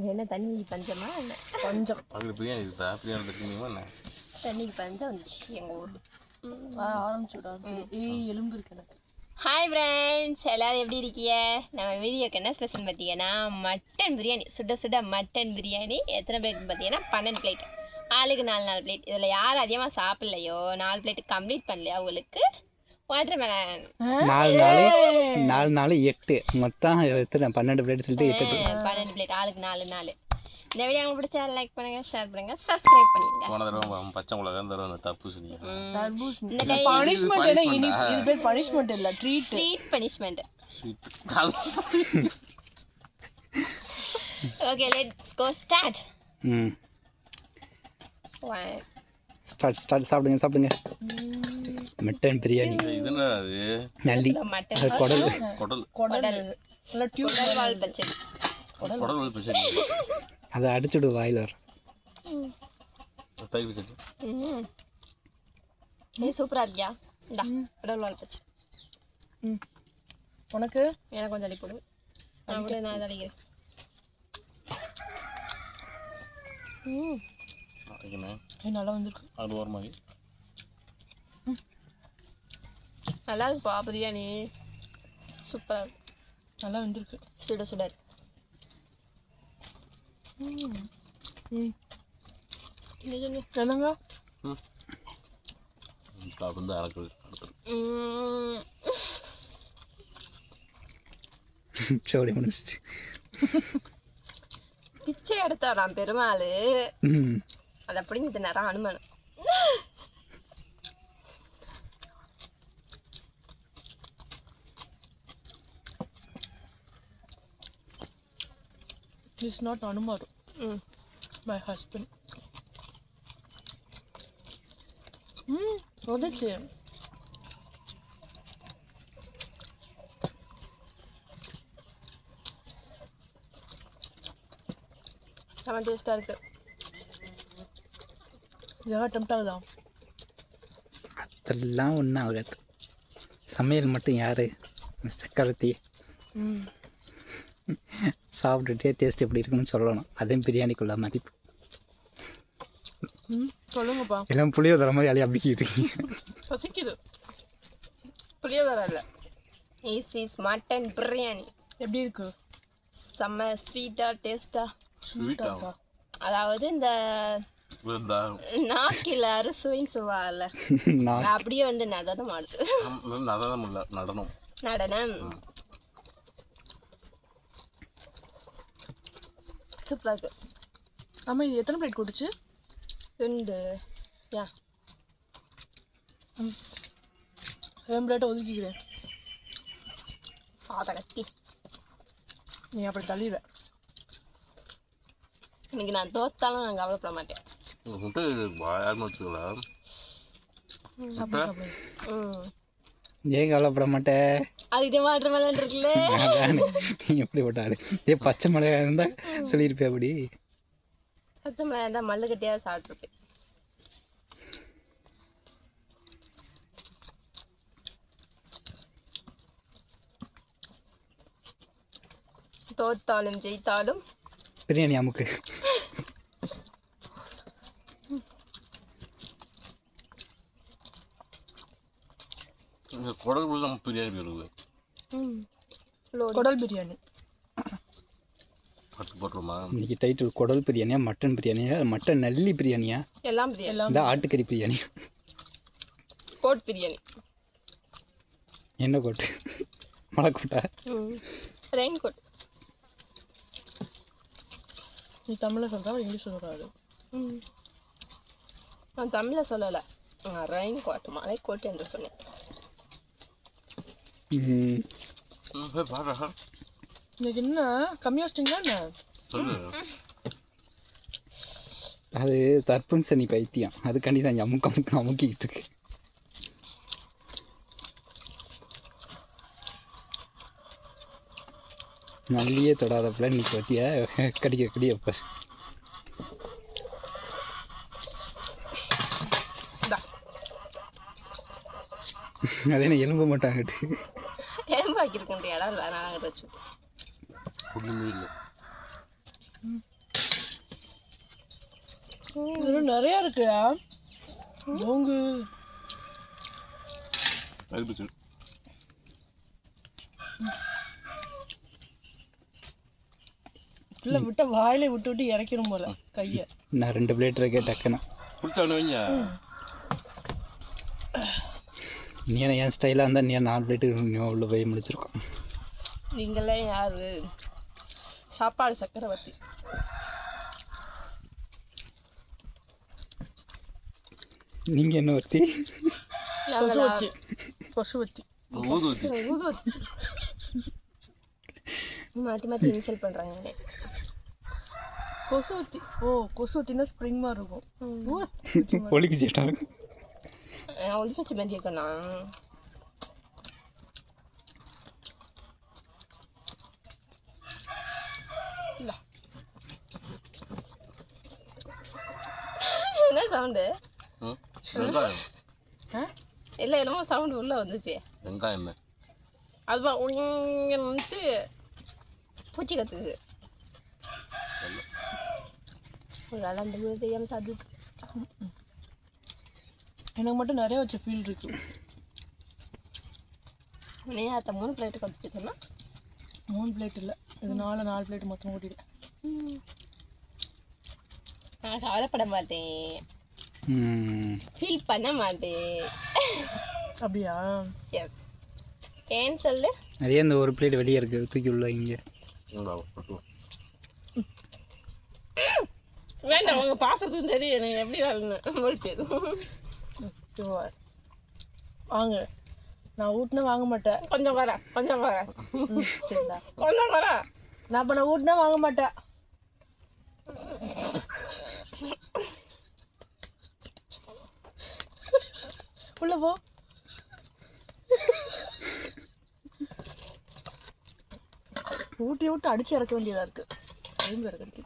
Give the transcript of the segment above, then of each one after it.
என்ன தண்ணி பஞ்சமா என்ன பஞ்சம் அங்கே பிரியாணி இருக்குதா பிரியாணி தெரியுமா என்ன தண்ணிக்கு பஞ்சம் வந்துச்சு எங்கள் ஊர் ஆரம்பிச்சு விடாது எலும்பு இருக்கு எனக்கு. ஹாய் ஃப்ரெண்ட்ஸ் எல்லோரும் எப்படி இருக்கீங்க? நம்ம வீடியோக்கு என்ன ஸ்பெஷல் பார்த்தீங்கன்னா மட்டன் பிரியாணி, சுட சுட மட்டன் பிரியாணி. எத்தனை பிளேட் பார்த்தீங்கன்னா 12 பிளேட், ஆளுக்கு 4 பிளேட். இதில் யார் அதிகமாக சாப்பிட்லையோ 4 பிளேட் கம்ப்ளீட் பண்ணலையோ அவங்களுக்கு வாட்டர்மெலன். 4 நாள் 8 மொத்தம் எத்தனை 12 பிளேட் சொல்லிட்டு 12 பிளேட், ஆளுக்கு 4. இந்த வீடியோ உங்களுக்கு பிடிச்சா லைக் பண்ணுங்க, ஷேர் பண்ணுங்க, சப்ஸ்கிரைப் பண்ணிடுங்க. போன தடவை பச்சை மிளகா இந்த தடவை தப்பு சொன்னீங்க. பனிஷ்மெண்ட் என்ன? இது பேர் பனிஷ்மெண்ட் இல்ல, treat. Sweet punishment. Okay, let's go start. Start சாப்பிடுங்க. மட்டன் பிரியாணி. இது என்ன அது? நல்லி மட்டன் குடல். நல்ல டியூப் வால் பச்சடி. குடல் வால் பச்சடி. அதை அடிச்சுடு வாயில் வர. தயிர் பச்சடி. சூப்பரா இருக்கியா? இந்தா குடல் வால் பச்சடி. உனக்கு எனக்கு கொஞ்சம் அடி போடு. நான் அடிக்கிறேன். நல்லா வந்திருக்கு. அது ஒரு மாதிரி நல்லா இருக்குப்பா பிரியாணி, சூப்பராக இருக்கு. நல்லா வந்திருக்கு. சுட சுட இருக்கு. என்னங்க வந்து அறக்குது. சோடி முடிச்சு பிச்சை எடுத்தாராம் பெருமாள், அதை அப்படிங்க தின்னாராம் Hanuman. He's not Anumar. My husband. Rodece. செம்ம டேஸ்டாக இருக்கு. இதெல்லாம் டெம்ட் ஆகுதா? அதெல்லாம் ஒன்றும் ஆகாது. சமையல் மட்டும் யாரு? சக்கரத்தி சாப்பிட்டுட்டே டேஸ்ட் எப்படி இருக்குன்னு சொல்லணும். அதே பிரியாணிக்குள்ள மதிப்பு. சொல்லுங்கப்பா. எல்லாம் புளியோதரை மாதிரி அழி அப்படிக்கிட்டு இருக்கீங்க. பசிக்குது. புளியோதரை இல்லை, இஸ் மட்டன் பிரியாணி. எப்படி இருக்கு? செம்ம ஸ்வீட்டாக ஸ்வீட்டாக, அதாவது இந்த நாக்கில் அறுசுவைன்னு சொல்லுவாங்கல்ல, அப்படியே வந்து நடனம் ஆடுது. நடனம் சூப்பராக இருக்கு. ஆமாம், இது எத்தனை பிளேட் கொடுச்சு? 2. யா, 2 பிளேட்டை ஒதுக்கிக்கிறேன். அதை கட்டி நீ அப்படி தள்ளிடுற. இன்னைக்கு நான் தோத்தாலும் நான் கவலைப்பட மாட்டேன். முட்டை யாருமே வச்சுக்கலாம். ஏன் கவலைப்பட மாட்டேன்? அது இதே வாட்டர் மெலன் இருக்குல்ல. நீ எப்படி போட்டாரு? இதே பச்சை மிளகா இருந்தா சொல்லியிருப்பேன். அப்படி பச்சை மிளகா தான் மல்லு கட்டியாக சாப்பிட்ருப்பேன். தோத்தாலும் ஜெயித்தாலும் பிரியாணி அமுக்கு. குடல் பிரியாணி இருக்குது. குடல் பிரியாணி போட்டுருமா? இன்னைக்கு டைட்டில் குடல் பிரியாணியா, மட்டன் பிரியாணியா, மட்டன் நல்லி பிரியாணியா, எல்லாம் பிரியாணி, இந்த ஆட்டுக்கறி பிரியாணி, கோட் பிரியாணி. என்ன கோட்டு? மலைக்கோட்டா? Rain coat. நீ தமிழில் சொல்கிறா, இங்கிலீஷ் சொல்லக்கூடாது. நான் தமிழில் சொல்லலை, ரெயின் கோட், மலை கோட் என்று சொன்னேன். இன்னைக்கு என்ன கம்மியாக வச்சிட்டிங்களா என்ன? அது தர்பன்சனி பைத்தியம், அதுக்காண்டி தான் அமுக்கிக்கிட்டு இருக்கு. நல்லியே தொடாதப்பல நீ பற்றிய கடிக்க அப்போ அதே நான் எலும்ப மாட்டாங்கட்டு. எலும்பாக்கிருக்கேன் இடம் இல்லை, நான் வச்சு ஒன்றுமே இல்லை. இன்னும் நிறையா இருக்கு நோங்கு அரிப்பிச்சு இல்லை விட்ட வாயில விட்டு விட்டு இறக்கணும் போல கையை. நான் 2 பிளேட் இருக்கே டக்குன்னு. குடிச்சானு வைங்க. நீ என் ஸ்டைலாக இருந்தால் நீ 4 பிளேட்டு உள்ள போய் முடிச்சிருக்கோம். நீங்களே யாரு சாப்பாடு சக்கரவர்த்தி. நீங்கள் என்ன ஒருத்தி? கொசுவத்தி கொசுவத்தி ஊதுவத்தி. மாற்றி மாற்றி இன்சல்ட் பண்ணுறாங்க. கொசுவத்தி. ஓ கொசுவத்தின்னா ஸ்ப்ரிங் மாதிரி இருக்கும். ஒலிக்கு சேட்டாங்க. ஒழிச்சு வச்சு மாதிரி இருக்கணும். என்ன சவுண்டு? வெங்காயம். இல்லை என்னமோ சவுண்டு உள்ளே வந்துச்சு. வெங்காயம் அதுதான் உங்கச்சு பூச்சி கத்துது. அந்த வீடு தெரியாமல் சாப்பிட்டு எனக்கு மட்டும் நிறைய வச்ச ஃபீல் இருக்கு. அத்த 3 பிளேட்டு கற்றுட்டு சொன்னால் 3 பிளேட் இல்லை, இது 4 பிளேட் மொத்தம் கூட்டிட்டு. நான் கவலைப்பட மாட்டேன், ஃபீல் பண்ண மாட்டேன். அப்படியா? எஸ். ஏன்னு சொல்லு. அதே அந்த ஒரு பிளேட் வெளியே இருக்குது, தூக்கி உள்ள இங்கே. வேண்டாம், உங்கள் பாசத்துக்கும் தெரியும் எனக்கு எப்படி வரணும். முடிப்பேன் வாங்க, நான் ஊட்டினா வாங்க மாட்டேன். கொஞ்சம் வர சரிடா, கொஞ்சம் வர. நான் இப்போ நான் ஊட்டினா வாங்க மாட்டேன். உள்ள போ. ஊட்டி விட்டு அடிச்சு இறக்க வேண்டியதா இருக்கு. ஐம்பது இருக்கு.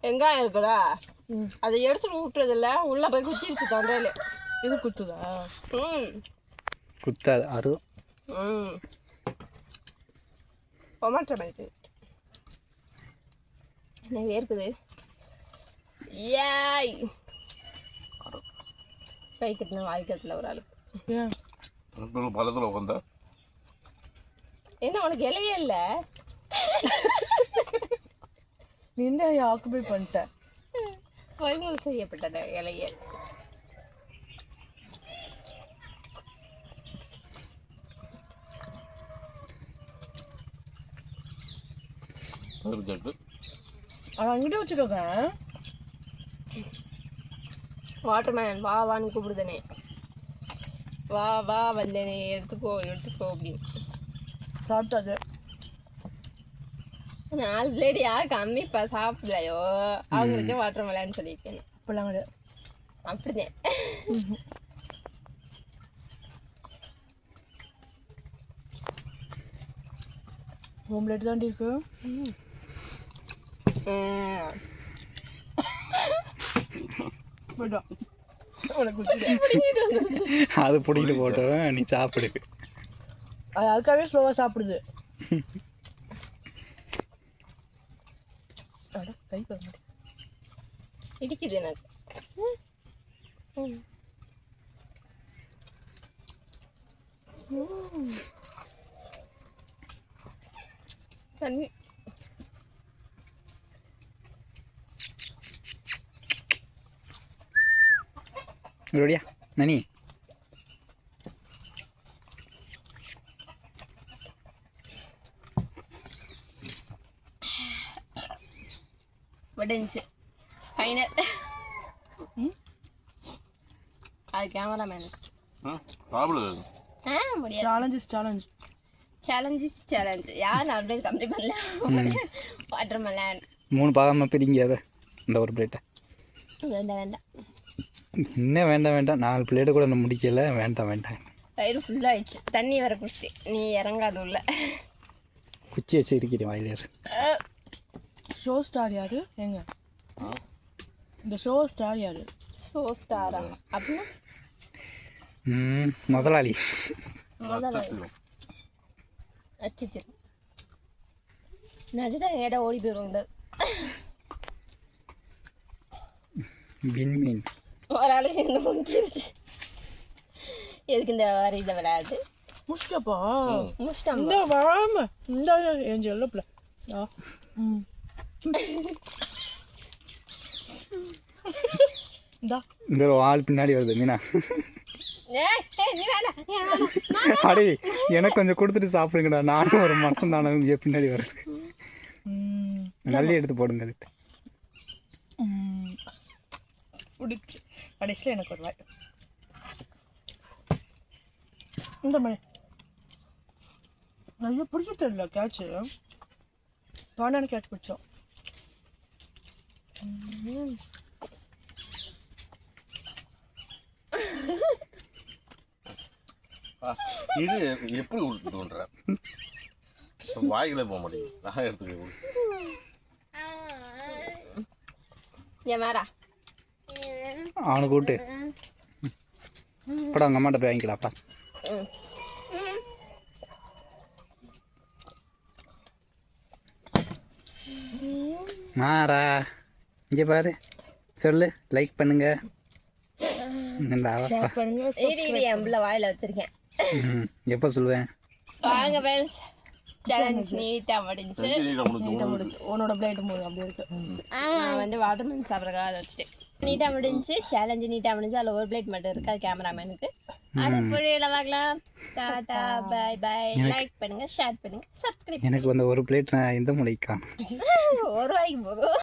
வெங்காயம் இருக்குதா, அதை எடுத்துட்டு விட்டுறதில்ல, உள்ள போய் குத்திருச்சு தொண்டையில. இது குத்துதா? குத்தாது அரு. பொமாட்டோ பேங்க்கு என்ன வேர்க்குது. ஏய் கை கட்டின வாய்க்கத்தில் ஒரு ஆளுக்கு ஏன் பழத்தில் உட்காந்தா என்ன உனக்கு இலையே இல்லை? நீ இந்த ஆக்குபை பண்ணிட்ட. பறிமுதல் செய்யப்பட்டது இலையே. அதை அங்கிட்ட வச்சுக்கோங்க. வாட்டர்மேன் வா வான்னு கூப்பிடுதானே, வா வா வந்தேனே, எடுத்துக்கோ எடுத்துக்கோ அப்படின்னு. சாப்பிட்டாது 4 பிளேட் யார் கம்மிப்பா சாப்பிடலையோ அவங்களுக்கு வாட்டர்மேலான்னு சொல்லியிருக்கேன். இப்பெல்லாம் கிடையாது. அப்படிதான். ஹோம் பிளேட் தாண்டி இருக்கு. அது பிடிக்கிட்டு போட்டோம், நீ சாப்பிடு. அது அதுக்காகவே ஸ்லோவாக சாப்பிடுது. கை இடிக்குது எனக்கு. தண்ணி ரெடியா நனி? வடைஞ்சி ஃபைனல். அது கேமராமேனுக்கு சாப்பிடுது. முடியாது. சேலஞ்ச் சேலஞ்சு யார் 4 பிளேட் கம்ப்ளீட் பண்ணல. வாட்டர்மெலன் 3 பாகமாக பிரிங்க அதை, இந்த ஒரு பிளேட்டை. வேண்டாம் இன்னும் வேண்டாம் 4 பிளேட்டு கூட நான் முடிக்கல. வேண்டாம். தயிர் ஃபுல்லாகிடுச்சு, தண்ணி வர குடிச்சிட்டு நீ இறங்காது உள்ள. குச்சி வச்சு இருக்கிறேன் வாயிலேரு. ஷோ ஸ்டார் யாரு? எங்க இந்த ஷோ ஸ்டார் யாரு? ஷோ ஸ்டாரா அப்படின்னா முதலாளி. அச்சிச்சிரு நிஜதான் ஏடா ஓடி போயிடுவோம் விண்மீன் ஒரு ஆளுக்கு என்ன முக்கியிருச்சு எதுக்கு இந்த வர இதை விளையாடு முடிச்சிட்டப்பா முடிச்சிட்டாங்க இந்த வராம இந்த என் செல்லப்பில் இந்தா இந்த ஒரு ஆள் பின்னாடி வருது மீனா நீ வேணாம் அடே எனக்கு கொஞ்சம் கொடுத்துட்டு சாப்பிடுங்கடா நானும் ஒரு மனசம் தானே பின்னாடி வருது நல்லி எடுத்து போடுங்க அதுக்கு பிடிச்சி கடைசியில் எனக்கு ஒரு வாய் இந்த மாதிரி நிறைய பிடிக்க தெரியல கேட்சு பாண்டான கேட்ச் பிடிச்சோம் இது எப்படி தோன்ற வாய்களே போக மாட்டேங்குது நான் எடுத்துக்க ஏன் வேறா அவனை கூப்பிட்டு இப்படா அவங்க அம்மாட்ட போய் வாங்கிக்கலாப்பா மாறா இங்கே பாரு சொல்லு லைக் பண்ணுங்க ஷேர் பண்ணுங்க இது என் பிள்ளை வாயில வச்சிருக்கேன் எப்போ சொல்லுவேன் வாங்க ஃப்ரெண்ட்ஸ் சேலஞ்ச் நீட்டாக முடிஞ்சு நீட்டாக முடிச்சு உன்னோட பிளேட்டு மூணு அப்படி இருக்கு நான் வந்து வாட்டர்மெலன் சாப்பிட்றதுக்காக அதை வச்சுட்டேன் நீட்டாக முடிஞ்சு சேலஞ்சு நீட்டாக முடிஞ்சு அதில் ஒரு பிளேட் மட்டும் இருக்கு அது கேமராமேனுக்கு அடுத்த வீடியோவில் பார்க்கலாம் டாடா பை பை லைக் பண்ணுங்க ஷேர் பண்ணுங்க சப்ஸ்கிரைப் எனக்கு வந்து ஒரு பிளேட் நான் எந்த முளைக்கான் ஒரு ரூபாய்க்கு போகும்